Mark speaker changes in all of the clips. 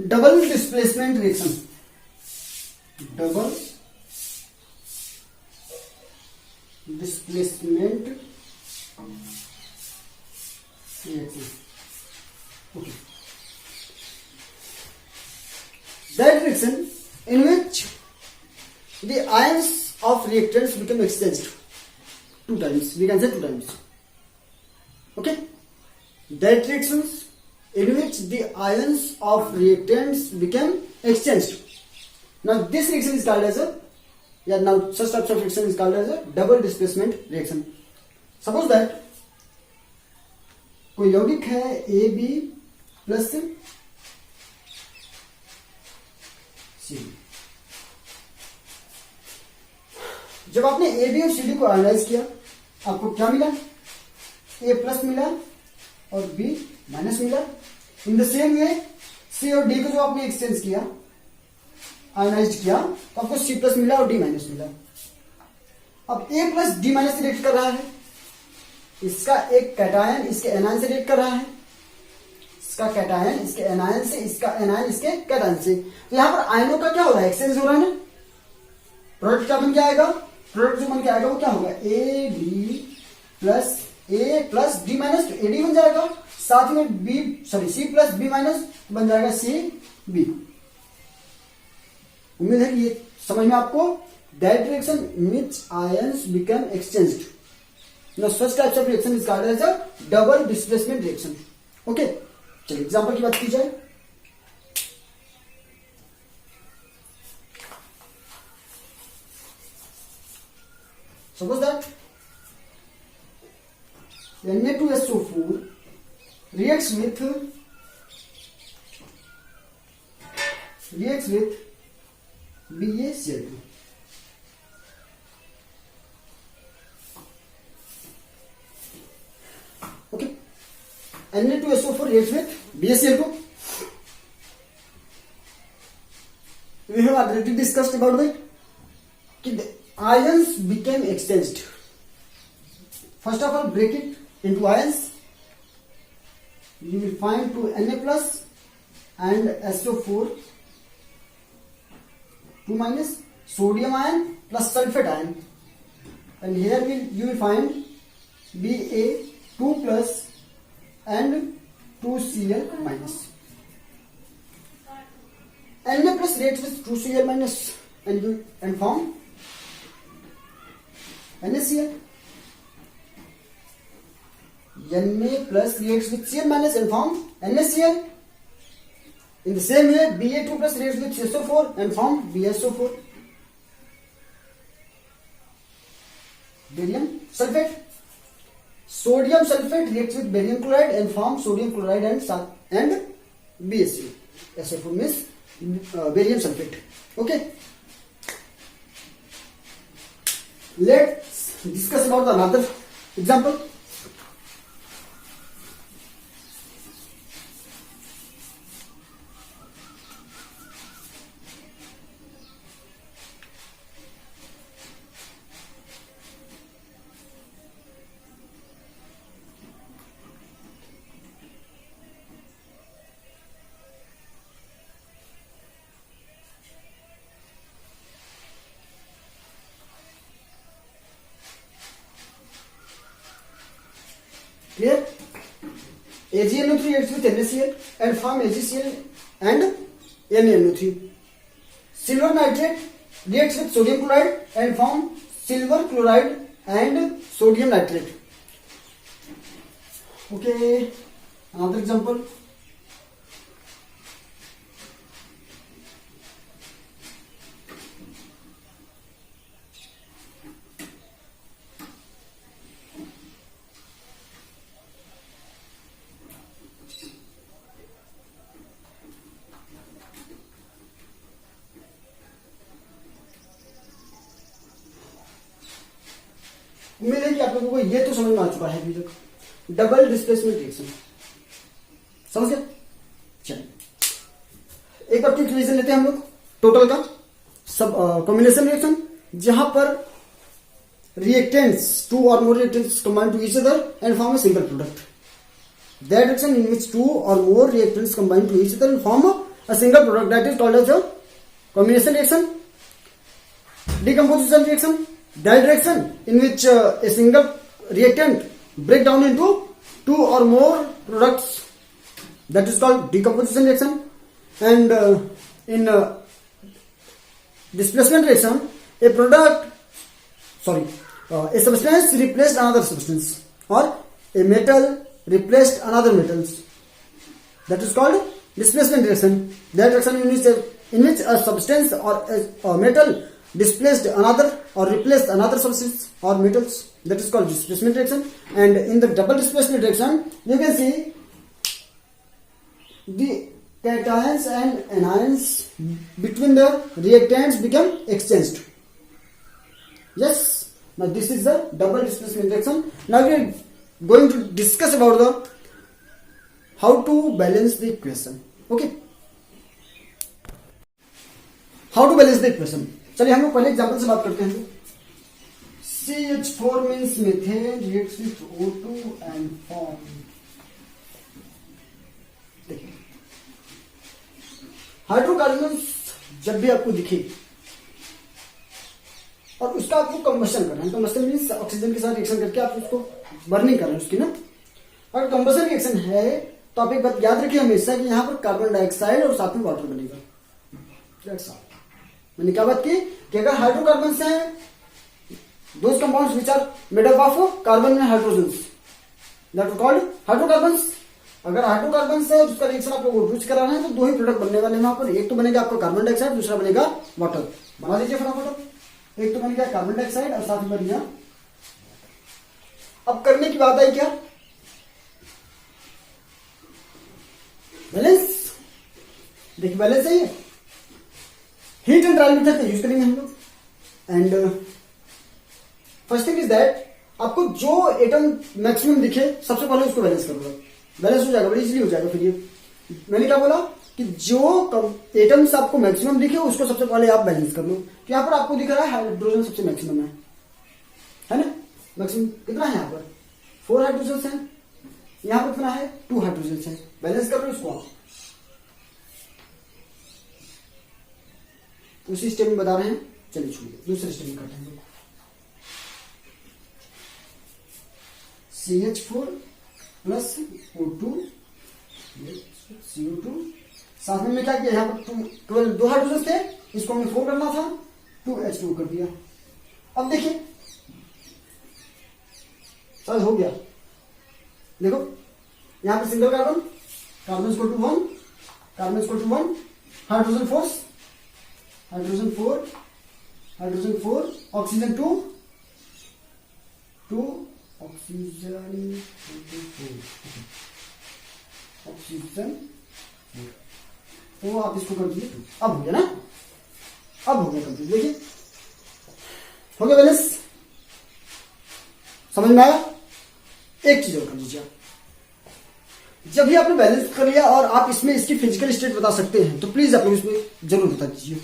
Speaker 1: Double displacement reaction, double displacement reaction. Okay. That reaction in which the ions of reactants become exchanged two times. We can say two times. Okay. That reactions in which the ions of reactants become exchanged. Now this reaction is called as a now such types of reaction is called as a double displacement reaction. Suppose that कोई यौगिक है A B plus सी, जब आपने A B और C D को analyse किया आपको क्या मिला, ए प्लस मिला और बी माइनस मिला. इन द सेम वे सी और डी को जो आपने एक्सचेंज किया आयनाइज किया तो आपको सी प्लस मिला और डी माइनस मिला. अब ए प्लस डी माइनस से रिएक्ट कर रहा है, इसका एक कैटायन इसके एनायन से रिएक्ट कर रहा है, इसका कैटायन इसके एनायन से, इसका एनायन इसके कैटायन से. तो यहां पर आयनों का क्या हो रहा है, एक्सचेंज हो रहा है ना. प्रोडक्ट क्या बन के आएगा, प्रोडक्ट जो बन के आएगा वो क्या होगा, ए प्लस डी माइनस, तो ए डी बन जाएगा, साथ में B sorry C plus B minus बन जाएगा सी बी. उम्मीद है कि ये समझ में आपको. That reaction in which ions become exchanged. Now such types of reaction is called as a double displacement reaction. Okay, चलिए एग्जांपल की बात की जाए. Suppose that Na2SO4 reacts with BaCl2. Okay, Na2SO4 reacts with BaCl2. We have already discussed about that. The ions became exchanged. First of all, break it into ions. You will find two Na plus and SO4, 2 minus, sodium ion plus sulfate ion, and here you will find Ba2 plus and 2Cl minus. Na plus reacts with 2Cl minus and form NaCl. Na plus reacts with Cl minus and form NaCl. In the same way, Ba2 plus reacts with SO4 and form BaSO4. Barium sulfate. Sodium sulfate reacts with barium chloride and forms sodium chloride and BaCl. SO4 means barium sulfate. Okay. Let's discuss about another example. Clear? AgNO3 reacts with NaCl and form AgCl and NaNO3. Silver nitrate reacts with sodium chloride and form silver chloride and sodium nitrate. Okay, another example. उम्मीद है कि आप लोगों को ये तो समझ में आ चुका है अभी तक. डबल डिस्प्लेसमेंट रिएक्शन समझ गए. चलिए एक बार क्विक रिवीजन लेते हैं हम लोग टोटल का. सब कॉम्बिनेशन रिएक्शन जहां पर reactants, two or more reactants combine to each other and form a single product. That reaction in which two or more reactants combine to each other and form a single product, that is called as a combination reaction. Decomposition reaction, that reaction in which a single reactant break down into two or more products, that is called decomposition reaction. And in displacement reaction, a substance replaced another substance, or a metal replaced another metals, that is called displacement reaction. That reaction in which a substance or a metal displaced another or replaced another substance or metals, that is called displacement reaction. And in the double displacement reaction, you can see the cations and anions between the reactants become exchanged. Yes, now this is the double displacement reaction. Now we are going to discuss about the how to balance the equation. Okay, how to balance the equation. चलिए हम लोग पहले example से बात करते हैं. CH4 means methane reacts with O2 and form. देखिए, hydrocarbons जब भी आपको दिखे और उसका आपको कंबशन करना है, कंबशन मीन्स ऑक्सीजन के साथ रिएक्शन करके आप उसको बर्निंग कर रहे हैं उसकी ना. अगर कंबशन रिएक्शन है तो आप एक बात याद रखिए हमेशा कि यहाँ पर कार्बन डाइऑक्साइड और साथ में वाटर बनेगा. That's all. मैंने क्या बात की कि अगर हाइड्रोकार्बन्स हैं, those compounds which are made up of carbon and hydrogens, that are called hydrocarbons. अगर हाइड्रोकार्बन्स है उसका रिएक्शन आप लोग यूज करा रहे हैं तो दो ही प्रोडक्ट बनने वाले हैं वहां पर. एक तो बनेगा आपका कार्बन डाइऑक्साइड, दूसरा बनेगा वाटर. बना लीजिए फटाफट. एक तो बन गया कार्बन डाइऑक्साइड और साथ में बन गया. अब करने की बात आई क्या, बैलेंस. देखिए बैलेंस है ये. हीट एंड ट्रायल मेथड का यूज करेंगे हम लोग. And first thing is that आपको जो एटम मैक्सिमम दिखे सबसे पहले उसको बैलेंस करोगे. बैलेंस हो जाएगा, बड़ी इजीली हो जाएगा. फिर ये मैंने क्या बोला कि जो एटम्स आपको मैक्सिमम दिखे उसको सबसे पहले आप बैलेंस कर लो. तो यहां पर आपको दिख रहा है हाइड्रोजन सबसे मैक्सिमम है ना. मैक्सिमम कितना है यहाँ पर 4 हाइड्रोजन है. यहां पर कितना है 2 हाइड्रोजन है. बैलेंस कर लो इसको आप. उसी स्टेप में बता रहे हैं. चलिए छोड़िए, दूसरे स्टेप में करते हैं. CH4 plus O2 CO2. साथ में क्या किया, यहाँ पर केवल 2 हाइड्रोजन थे, इसको हमें 4 करना था, 2H2 कर दिया. अब देखिए शायद हो गया. देखो यहां पर single carbon, carbon equal to 1, carbon equal to 1, hydrogen 4, hydrogen 4, hydrogen 4, oxygen 2, 2 oxygen 4, oxygen 4. तो आप इसको कर दीजिए 2. अब हो गया ना, अब हो गया कंप्लीट. देखिए हो गया बैलेंस. समझ में आया. एक चीज और कर लीजिए. जब भी आपने बैलेंस कर लिया और आप इसमें इसकी फिजिकल स्टेट बता सकते हैं तो प्लीज आप लोग इसमें जरूर बता दीजिए.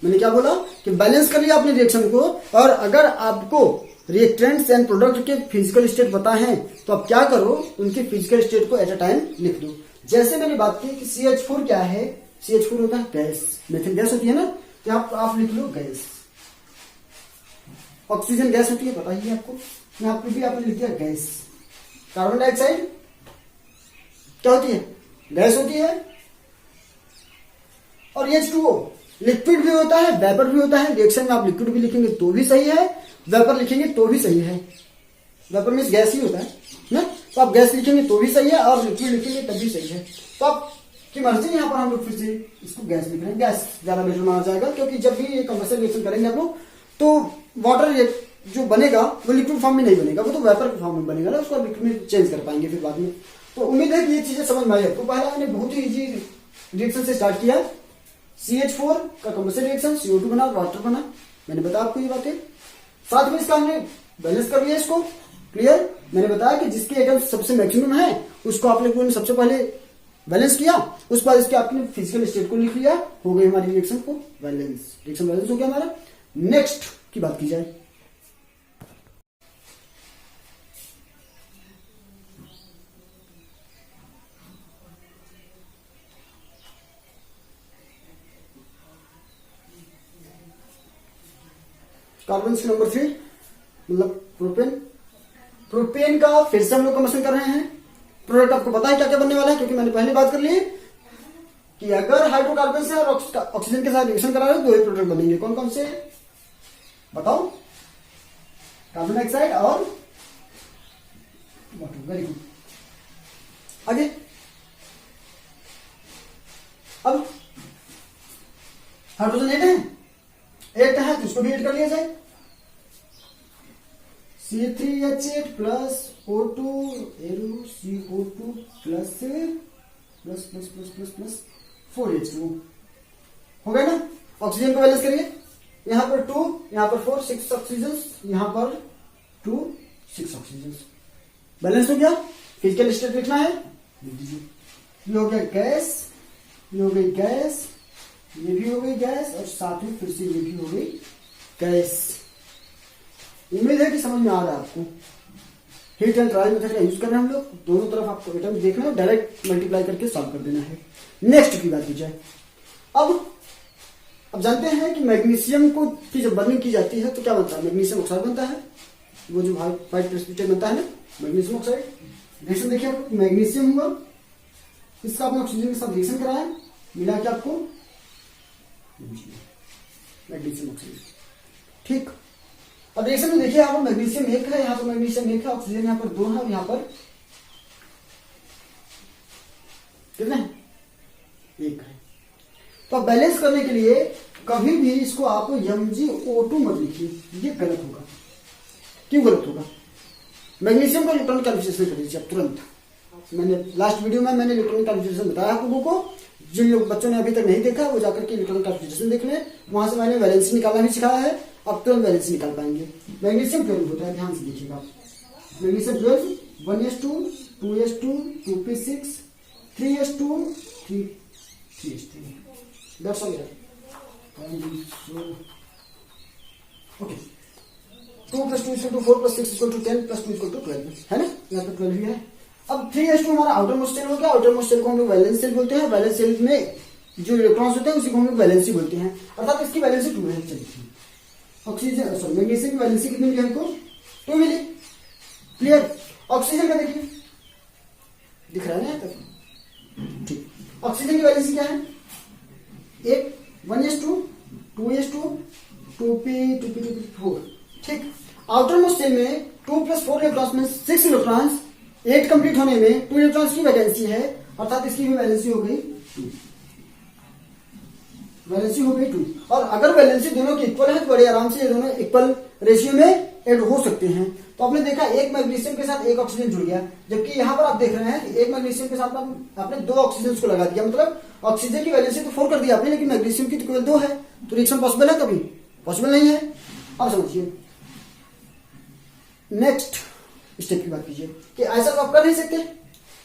Speaker 1: मैंने क्या बोला कि बैलेंस कर लिया आपने रिएक्शन को, और अगर आपको रिएक्टेंट्स एंड प्रोडक्ट के फिजिकल स्टेट पता है तो आप क्या करो, उनकी फिजिकल स्टेट को एट अ टाइम लिख दो. जैसे मैंने बात की कि CH4 क्या है, CH4 होता है गैस. मेथिल गैस होती है ना, तो आप लिख लो गैस. ऑक्सीजन गैस होती है, पता ही है आपको. यहाँ पर भी आपने लिख दिया गैस. कार्बन डाइऑक्साइड क्या होती है, गैस होती है. और H2O लिक्विड भी होता है, वेपर भी होता है. रिएक्शन में आप लिक्विड भी लिखेंगे तो भी सही है, वेपर लिखेंगे तो भी सही है. वेपर मीन्स गैस ही होता है ना, तो आप गैस लिखेंगे तो भी सही है और लिक्विड लिखेंगे तब भी सही है. तो आपकी मर्जी. यहाँ पर हम लोग फिर से इसको गैस लिख रहे हैं. गैस ज्यादा बेटर माना जाएगा, क्योंकि जब भी ये कंबशन रिएक्शन करेंगे आप लोग तो वाटर जो बनेगा वो लिक्विड फॉर्म में नहीं बनेगा, वो तो वेपर फॉर्म में बनेगा ना, उसको लिक्विड में चेंज कर पाएंगे फिर बाद में. तो उम्मीद है कि ये चीजें समझ में आई. तो पहला मैंने बहुत ही इजी रिएक्शन से स्टार्ट किया. CH4 का कंबशन रिएक्शन, CO2 बना, वाटर बना. मैंने बताया आपको ये बातें. साथ में इसका हमने बैलेंस कर लिया इसको. क्लियर. मैंने बताया कि जिसके एटम सबसे मैक्सिमम है उसको आप लोगों ने सबसे पहले बैलेंस किया, उसके बाद इसके आपने फिजिकल स्टेट को लिख लिया. हो गई हमारी रिएक्शन को बैलेंस. रिएक्शन बैलेंस हो गया हमारा. नेक्स्ट की बात की जाए. कार्बन के नंबर 3 मतलब प्रोपेन। प्रोपेन का फिर से हम लोग कम्बशन कर रहे हैं। प्रोडक्ट आपको पता है क्या क्या बनने वाला है, क्योंकि मैंने पहले बात कर ली कि अगर हाइड्रोकार्बन से और ऑक्सीजन के साथ रिएक्शन करा रहे हो 2 ही प्रोडक्ट बनेंगे। कौन कौन से बताओ? कार्बन डाइऑक्साइड और वाटर। Very good. आगे अब हाइड्रोजन 8 है, 8 है तो इसको भी ऐड कर लिया जाए। C3H8 plus O2 CO2 plus plus plus plus plus plus 4H2 हो गया ना। ऑक्सीजन को बैलेंस करिए, यहां पर 2, यहां पर 4, 6 ऑक्सीजन, यहां पर 2, 6 ऑक्सीजन। बैलेंस हो गया। फिजिकल स्टेट लिखना है, लिख दीजिए। ये हो गया गैस, ये हो गई गैस, ये भी हो गई गैस, और साथ में फिर से ये भी हो गई गैस। उम्मीद है कि समझ में आ रहा है आपको। हीट एंड ट्रायल मेथड का यूज कर रहे हैं हम लोग। दोनों तरफ आपको एटम देखना है, डायरेक्ट मल्टीप्लाई करके सॉल्व कर देना है। नेक्स्ट की बात की जाए, अब जानते हैं कि मैग्नीशियम को की जब बर्निंग की जाती है तो क्या बनता है? मैग्नीशियम ऑक्साइड बनता है। वो जो व्हाइट प्रेसिपिटेट बनता है ना, मैग्नीशियम ऑक्साइड। रिएक्शन देखिए आपको, मैग्नीशियम हुआ, इसका आपने ऑक्सीजन के साथ रिएक्शन कराया, मिला क्या आपको? Magnesium oxide. ठीक। अब रिएक्शन में देखिए, यहाँ पर मैग्नीशियम 1 है, यहाँ पर मैग्नीशियम 1 है, ऑक्सीजन यहाँ पर 2 है, और यहाँ पर कितने? 1 है। तो बैलेंस करने के लिए कभी भी इसको आप MgO2 मत लिखिए, ये गलत होगा। क्यों गलत होगा? मैग्नीशियम का इलेक्ट्रॉनिक कॉन्फिगरेशन कर दीजिए आप तुरंत। मैंने लास्ट वीडियो में मैंने इलेक्ट्रॉनिक कॉन्फिगरेशन बताया आप लोगों को। जिन लोग बच्चों ने अभी तक नहीं देखा वो जाकर के इलेक्ट्रॉनिक कॉन्फिगरेशन देख लें, वहां से मैंने वैलेंसी निकालना भी सिखाया है। अब तुरंत वैलेंसी निकाल पाएंगे। मैग्नीशियम 12 होता है, ध्यान से देखिएगा। Magnesium 12, 1s2, 2s2, 2p6, 3s2, 3s2। That's all. Okay. 2 + 2 = 4 + 6 = 10 + 2 = 12 है ना। यहाँ पर 12 ही है। अब 3s2 हमारा आउटर मोस्ट शेल हो गया। आउटर मोस्ट शेल को हम लोग वैलेंस शेल बोलते हैं। वैलेंस शेल में जो इलेक्ट्रॉन्स होते हैं उसी को हम लोग वैलेंसी बोलते हैं, अर्थात इसकी वैलेंसी 2 है। चलिए, ऑक्सीजन सॉरी मैग्नीशियम की वैलेंसी कितनी मिली हमको? 2 मिली। क्लियर। ऑक्सीजन का देखिए, दिख रहा है ना यहाँ तक? ठीक। ऑक्सीजन की वैलेंसी क्या है? 8, 1s2, 2s2, 2p4। ठीक। आउटर मोस्ट शेल में 2 + 4 इलेक्ट्रॉन्स में 6 इलेक्ट्रॉन्स, 8 कंप्लीट होने में 2 इलेक्ट्रॉन्स की वैलेंसी है, अर्थात इसकी भी वैलेंसी हो गई 2। वैलेंसी हो गई 2। और अगर वैलेंसी दोनों की इक्वल है तो बड़े आराम से ये दोनों इक्वल रेशियो में ऐड हो सकते हैं। तो आपने देखा एक मैग्नीशियम के साथ 1 ऑक्सीजन जुड़ गया, जबकि यहां पर आप देख रहे हैं कि 1 मैग्नीशियम के साथ आपने 2 ऑक्सीजन को लगा दिया। मतलब ऑक्सीजन की वैलेंसी तो 4 कर दिया आपने, लेकिन मैग्नीशियम की तो केवल 2 है। तो रिएक्शन पॉसिबल है? कभी पॉसिबल नहीं है। अब समझिए, नेक्स्ट स्टेप की बात कीजिए कि ऐसा तो आप कर नहीं सकते।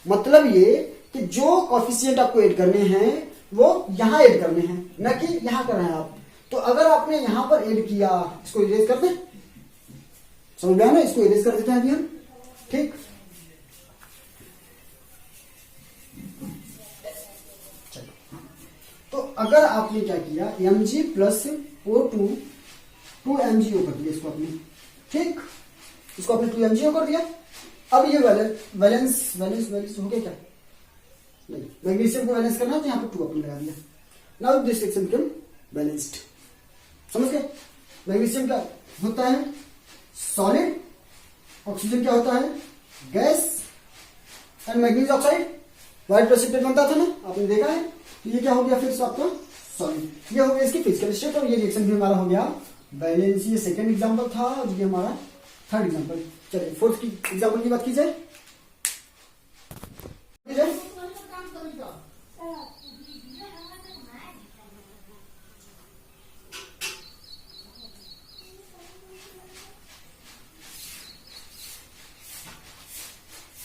Speaker 1: मतलब ये कि जो कॉफिशिएंट आपको ऐड करने हैं वो यहां ऐड करने हैं, न कि यहां कर रहे हैं आप। तो अगर आपने यहां पर ऐड किया, इसको इरेज कर दें, समझ में आया ना? इसको इरेज कर देते हैं अभी हम। ठीक। चलो, तो अगर आपने क्या किया, Mg + O2 2MgO कर दिया इसको आपने। ठीक। इसको आपने 2MgO कर दिया। अब ये वैलेंस हो गया क्या? नहीं, मैग्नीशियम को बैलेंस करना है तो यहाँ पर 2 आपने लगा दिया। Now this reaction become balanced. समझ गए? मैग्नीशियम क्या होता है? सॉलिड। ऑक्सीजन क्या होता है? Gas. And manganese oxide white precipitate बनता था ना, आपने देखा है। तो ये क्या हो गया फिर से आपका सॉलिड। ये हो गया इसकी फिजिकल स्टेट, और ये रिएक्शन भी हमारा हो गया बैलेंस। ये सेकंड एग्जांपल था और ये हमारा थर्ड एग्जांपल। चलिए फोर्थ की एग्जांपल की बात की जाए।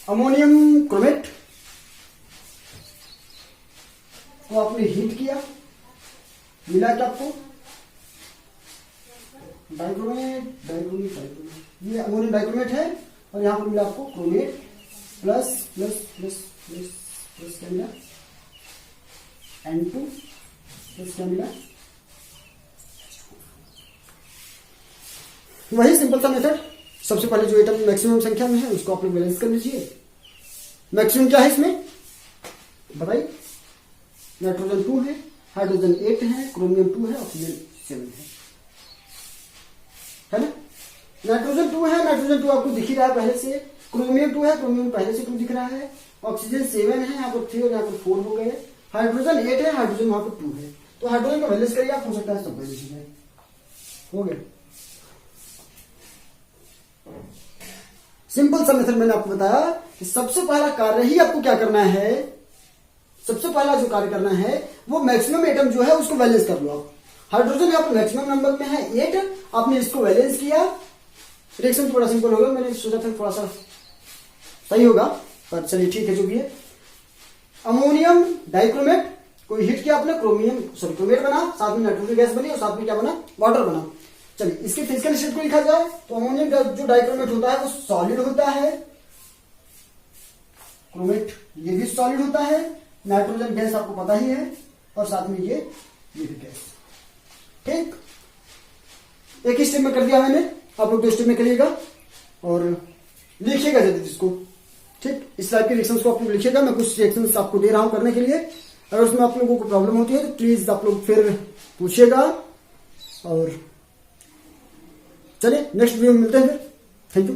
Speaker 1: अमोनियम क्रोमेट को आपने हीट किया, मिला क्या आपको? डाइक्रोमेट। ये अमोनियम डाइक्रोमेट है, और यहां पर मिला आपको chromate plus plus plus plus plus क्या मिला? N2 प्लस क्या मिला? वही सिंपल सा मेथड, सबसे पहले जो एटम मैक्सिमम संख्या में है उसको आप लोग बैलेंस कर लीजिए। मैक्सिमम क्या है इसमें बताइए? नाइट्रोजन 2 है, हाइड्रोजन 8 है, क्रोमियम 2 है, ऑक्सीजन 7 है ना? नाइट्रोजन 2 है, नाइट्रोजन 2 आपको दिख ही रहा है पहले से। क्रोमियम 2 है, क्रोमियम पहले से 2 दिख रहा है। ऑक्सीजन 7 है, यहाँ पर 3 और यहाँ पर 4 हो गए। हाइड्रोजन 8 है, हाइड्रोजन वहां पर 2 है। तो हाइड्रोजन का बैलेंस करिए आप, हो सकता है सब बैलेंस हो जाए। हो गया, सिंपल सा मेथड मैंने आपको बताया कि सबसे पहला कार्य ही आपको क्या करना है, सबसे पहला जो कार्य करना है वो मैक्सिमम एटम जो है उसको बैलेंस कर लो आप। हाइड्रोजन यहाँ पर मैक्सिमम नंबर में है 8, आपने इसको बैलेंस किया, रिएक्शन थोड़ा सिंपल होगा, मैंने सोचा था थोड़ा सा सही होगा, पर चलिए ठीक है जो भी है। अमोनियम डाइक्रोमेट को हीट किया आपने, क्रोमेट बना, साथ में नाइट्रोजन गैस बनी और साथ में क्या बना, वाटर बना। चलिए इसके फिजिकल स्टेट को लिखा जाए तो अमोनियम जो डाइक्रोमेट होता है वो सॉलिड होता है, क्रोमेट ये भी सॉलिड होता है, नाइट्रोजन गैस आपको पता ही है, और साथ में ये भी गैस। ठीक, एक ही स्टेप में कर दिया मैंने, आप लोग 2 स्टेप में करिएगा और लिखिएगा जल्दी इसको। ठीक, इस टाइप के रिएक्शंस को आप लोग लिखिएगा, मैं कुछ रिएक्शंस आपको दे रहा हूं करने के लिए। अगर उसमें आप लोगों को प्रॉब्लम होती है तो प्लीज आप लोग फिर पूछिएगा। और चलिए नेक्स्ट वीडियो में मिलते हैं फिर। Thank you.